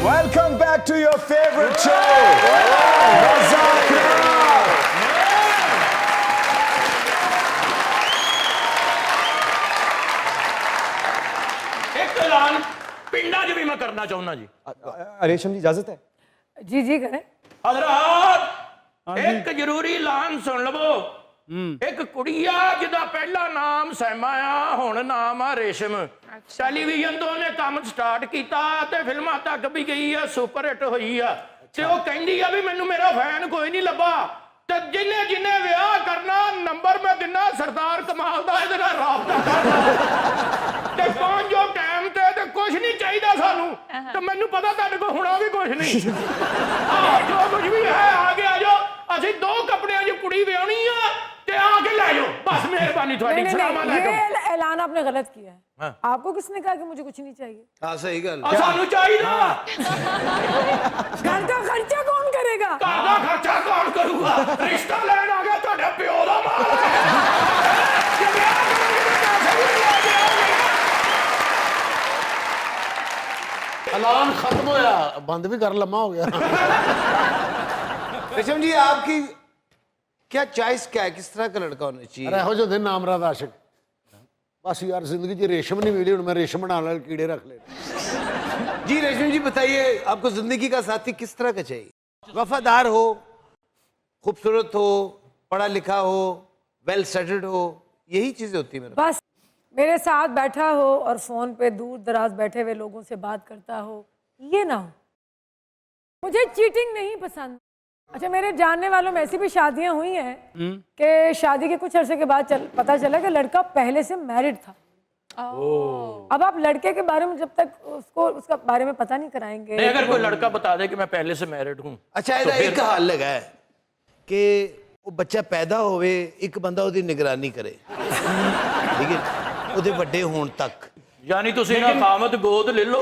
Welcome back to your favorite show, मजाक रात। एक ऐलान पिंडा च भी मैं करना चाहूंगा जी। रेशम जी इजाजत है? जी जी करें। हजरात एक जरूरी ऐलान सुन लवो। एक कुड़िया जिदा पहला नाम सैमा आ हुण नाम आ रेशम। टेलीविजन तो उन्हें काम स्टार्ट किया ते फिल्मां तक भी गई है, सुपर हिट हुई है। ते वो कहंदी आ भी मैनू मेरा फैन कोई नहीं लभा ते जिन्ने जिन्ने विआह करना नंबर मैं दिना सरदार कमाल दा इहदे नाल राबता कर ते पहुंच जो टाइम ते कुछ नहीं चाहिए सानू ते मैनू पता तुहाडे कोल होना भी कुछ नहीं। जो कुछ भी है आगे आ जाओ, असीं 2 कपड़ियां च कुड़ी विआहनी आ ते आके ले जाओ बस। मेहरबानी थोड़ी। सलाम अलैकुम। ये ऐलान आपने गलत किया है। हाँ। आपको किसने कहा कि मुझे कुछ नहीं चाहिए? हाँ सही गल। सानू चाहिए घर का खर्चा कौन करेगा? घर का खर्चा कौन करूगा? रिश्ता लेन आ गया ਤੁਹਾਡੇ ਪਿਓ ਦਾ ਮਾਲ ਜੇ ਵਿਆਹ ਕਰੋਗੇ ਤਾਂ ਪੈਸੇ ਵੀ ਲੈ ਕੇ ਆਓਗੇ। ऐलान खत्म होया, बंद भी कर लम्मा हो गया। रेशम जी आपकी क्या चॉइस क्या है, किस तरह का लड़का होना चाहिए? अरे हो जो दिन नामराद आशिक बस यार जिंदगी च रेशम नहीं मिली, मैं रेशम बनाने वाले कीड़े रख ले। जी रेशम जी बताइए आपको जिंदगी का साथी किस तरह का चाहिए? वफादार हो, खूबसूरत हो, पढ़ा लिखा हो, वेल सेटल्ड हो, यही चीजें होती है मेरे। बस मेरे साथ बैठा हो और फोन पे दूर दराज बैठे हुए लोगों से बात करता हो, ये ना हो। मुझे चीटिंग नहीं पसंद। अच्छा मेरे जानने वालों में ऐसी भी शादियां हुई हैं कि शादी के कुछ अरसे के बाद पता चला कि लड़का पहले से मैरिड था। अब आप लड़के के बारे में जब तक उसको उसका बारे में पता नहीं कराएंगे। नहीं, अगर कोई लड़का बता दे कि मैं पहले से मैरिड हूं। अच्छा ਇਹਦਾ ਇੱਕ ਹੱਲ ਹੈਗਾ ਕਿ ਉਹ ਬੱਚਾ ਪੈਦਾ ਹੋਵੇ, ਇੱਕ ਬੰਦਾ ਉਹਦੀ ਨਿਗਰਾਨੀ ਕਰੇ, ਠੀਕ ਹੈ, ਉਹਦੇ ਵੱਡੇ ਹੋਣ ਤੱਕ। यानी तुसी ना कामत गोद ले लो।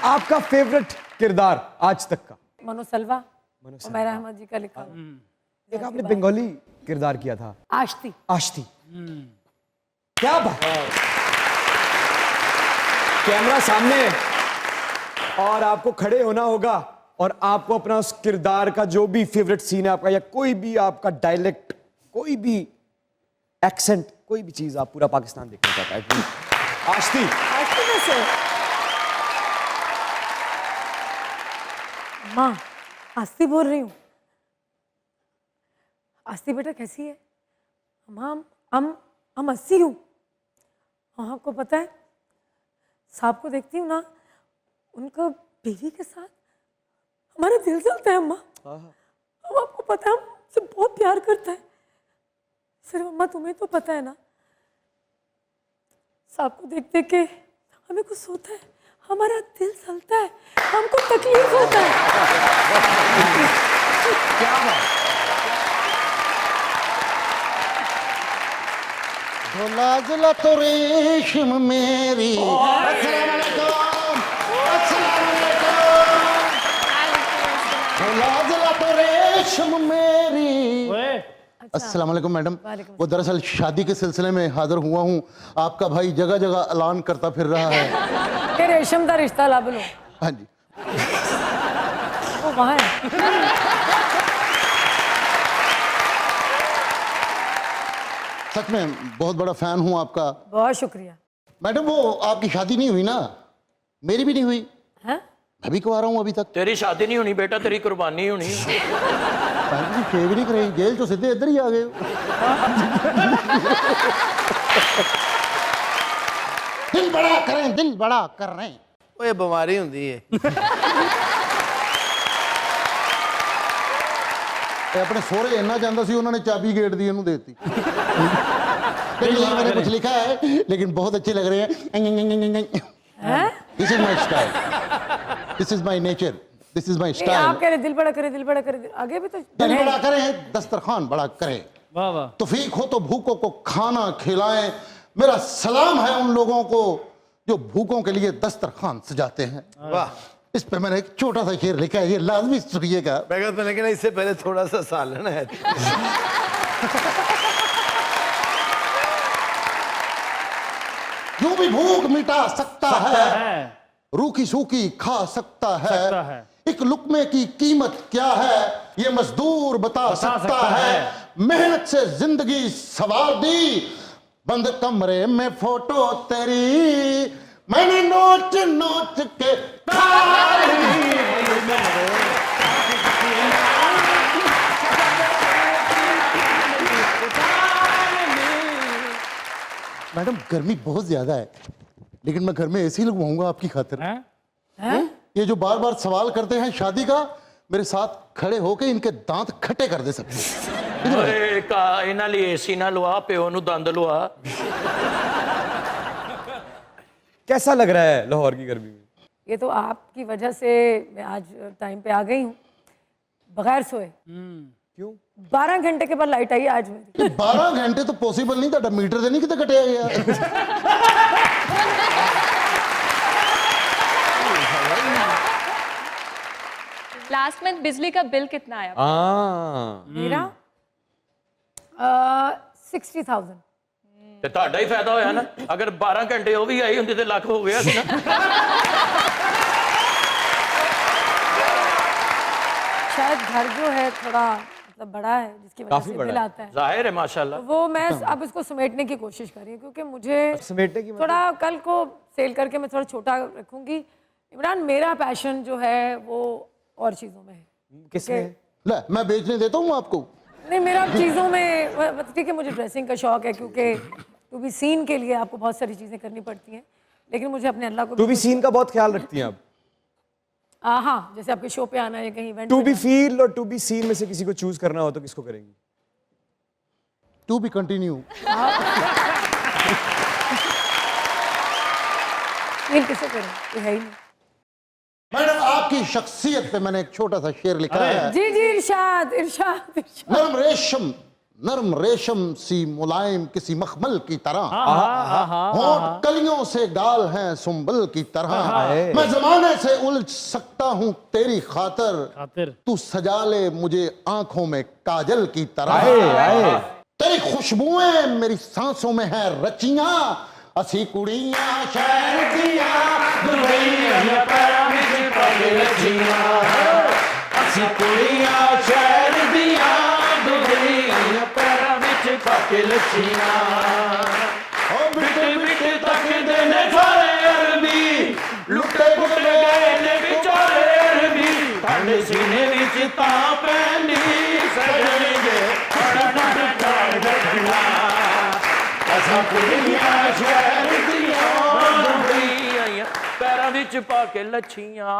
आपका फेवरेट किरदार आज तक का? मनोसलवा उमैर अहमद जी का लिखा हुआ। एक आपने बंगाली किरदार किया था, आश्ती। आश्ती। क्या बात। कैमरा सामने और आपको खड़े होना होगा और आपको अपना उस किरदार का जो भी फेवरेट सीन है आपका, या कोई भी आपका डायलेक्ट, कोई भी एक्सेंट, कोई भी चीज आप पूरा पाकिस्तान देखना चाहता है। आश्ती। आश्ती में से माँ आस्ती बोल रही हूँ। आस्ती बेटा कैसी है? हम 80 हूँ। हाँ आपको पता है साहब को देखती हूँ ना, उनको बीवी के साथ हमारा दिल चलता है अम्मा। अब आपको पता है हमसे बहुत प्यार करता है। सिर्फ अम्मा तुम्हें तो पता है ना, साहब को देख देख के हमें कुछ होता है, हमारा दिल चलता है, हमको तकलीफ होता है। क्या बात। लाजला तो रेशम मेरी। अस्सलाम वालेकुम, अस्सलाम वालेकुम। लाजला तो रेशम मेरी। अस्सलाम वालेकुम मैडम। वो दरअसल शादी के सिलसिले में हाजिर हुआ हूँ। आपका भाई जगह जगह ऐलान करता फिर रहा है कि रेशम का रिश्ता लब लो। हाँ जी। वो वहाँ है। सच में बहुत बड़ा फैन हूँ आपका। बहुत शुक्रिया। मैडम वो आपकी शादी नहीं हुई ना? मेरी भी नहीं हुई। हैं? मैं भी कुंवारा हूँ अभी तक। तेरी शादी नहीं होनी बेटा, तेरी कुर्बानी होनी। शेव नहीं कराई, जेल तो सीधे इधर ही आ गए। दिल बड़ा करें, दिल बड़ा कर रहे हैं। ਉਹ ਇਹ ਬਿਮਾਰੀ ਹੁੰਦੀ ਹੈ। अपने सोहरे इन्ना चाहता सी, उन्होंने चाबी गेट दी इन्हों देती। मैंने कुछ लिखा है लेकिन बहुत अच्छे लग रहे हैं। This is my style, this is my nature, this is my style. आप कह रहे दिल बड़ा करे, दिल बड़ा करे, आगे भी तो दिल बड़ा करें, दस्तरखान बड़ा करें। वाह वाह। तौफीक हो तो भूखों को खाना खिलाएं। मेरा सलाम है उन लोगों को जो भूखों के लिए दस्तरखान सजाते हैं। वाह। इस पे मैंने एक छोटा सा शेर लिखा है, ये लाजमी सुनिएगा। मैं कहता लेकिन इससे पहले थोड़ा सा सालन है। यूं भी भूख मिटा सकता है, रूखी सूखी खा सकता है, एक लुकमे की कीमत क्या है ये मजदूर बता सकता है। मेहनत से जिंदगी सवार दी, बंद कमरे में फोटो तेरी मैंने नोच नोच के मैडम गर्मी बहुत ज्यादा है, लेकिन मैं घर में एसी लगवाऊंगा आपकी खातिर। ये जो बार बार सवाल करते हैं शादी का, मेरे साथ खड़े होके इनके दांत खट्टे कर दे सकते। ਓਏ ਕਾ ਇਹਨਾਂ ਲਈ ਏਸੀ ਨਾ ਲਵਾ, ਪਿਓ ਨੂੰ ਦੰਦ ਲਵਾ। कैसा लग रहा है लाहौर की गर्मी में? ये तो आपकी वजह से मैं आज टाइम पे आ गई हूँ, बगैर सोए। क्यों? 12 घंटे के बाद लाइट आई आज मेरी। 12 घंटे तो पॉसिबल नहीं था, मीटर से नहीं कितने कटे गया। लास्ट मंथ बिजली का बिल कितना आया? मेरा 60,000। ਤੇ ਤੁਹਾਡਾ ਹੀ ਫਾਇਦਾ ਹੋਇਆ ਨਾ, ਅਗਰ 12 ਘੰਟੇ ਉਹ ਵੀ ਆਈ ਹੁੰਦੀ ਤੇ ਲੱਖ ਹੋ ਗਿਆ ਸੀ ਨਾ। शायद घर जो है थोड़ा मतलब बड़ा है, जिसकी वजह काफी से बड़ा बिल है। आता है। ਜ਼ਾਹਿਰ ਹੈ ਮਾਸ਼ਾਅल्लाह। वो मैं अब इसको समेटने की कोशिश कर रही हूँ, क्योंकि मुझे समेटने की थोड़ा कल को सेल करके मैं थोड़ा छोटा रखूंगी। इमरान, मेरा पैशन जो है वो और चीज़ों में है। किसमें है? ले मैं बेचने देता हूँ आपको। नहीं, मेरा चीज़ों में ठीक है, मुझे ड्रेसिंग का शौक है, क्योंकि टू बी सीन के लिए आपको बहुत सारी चीज़ें करनी पड़ती हैं, लेकिन मुझे अपने अल्लाह को टू बी सीन का बहुत ख्याल रखती हैं आप? हाँ, जैसे आपके शो पे आना है, कहीं इवेंट टू बी फील और टू बी सीन में से किसी को चूज करना हो तो किसको करेंगी? To be continue. फील किसे करें, ये है ही नहीं। मैडम आपकी शख्सियत पे मैंने एक छोटा सा शेर लिखा है। जी जी, इरशाद इरशाद इरशाद। नरम रेशम सी मुलायम किसी मखमल की तरह, होंठ कलियों से गाल हैं सुंबल की तरह, मैं जमाने से उलझ सकता हूँ तेरी खातिर, तू सजा ले मुझे आंखों में काजल की तरह, तेरी खुशबुएं मेरी सांसों में है रचियां, असी कुड़ियां शहर दियां दुबईयां पैरां विच पग रचियां, असी कुड़ियां शहर दियां दुबईयां पैरां विच पग रचियां, ओ बिट बिट तकदे ने सारे अरबी, लुटे पुटे गए ने बेचारे अरबी, ठंड सीने विच तां पैंदी सजणगे ਪੈਰਾਂ ਵਿੱਚ ਪਾ ਕੇ ਲੱਛੀਆਂ।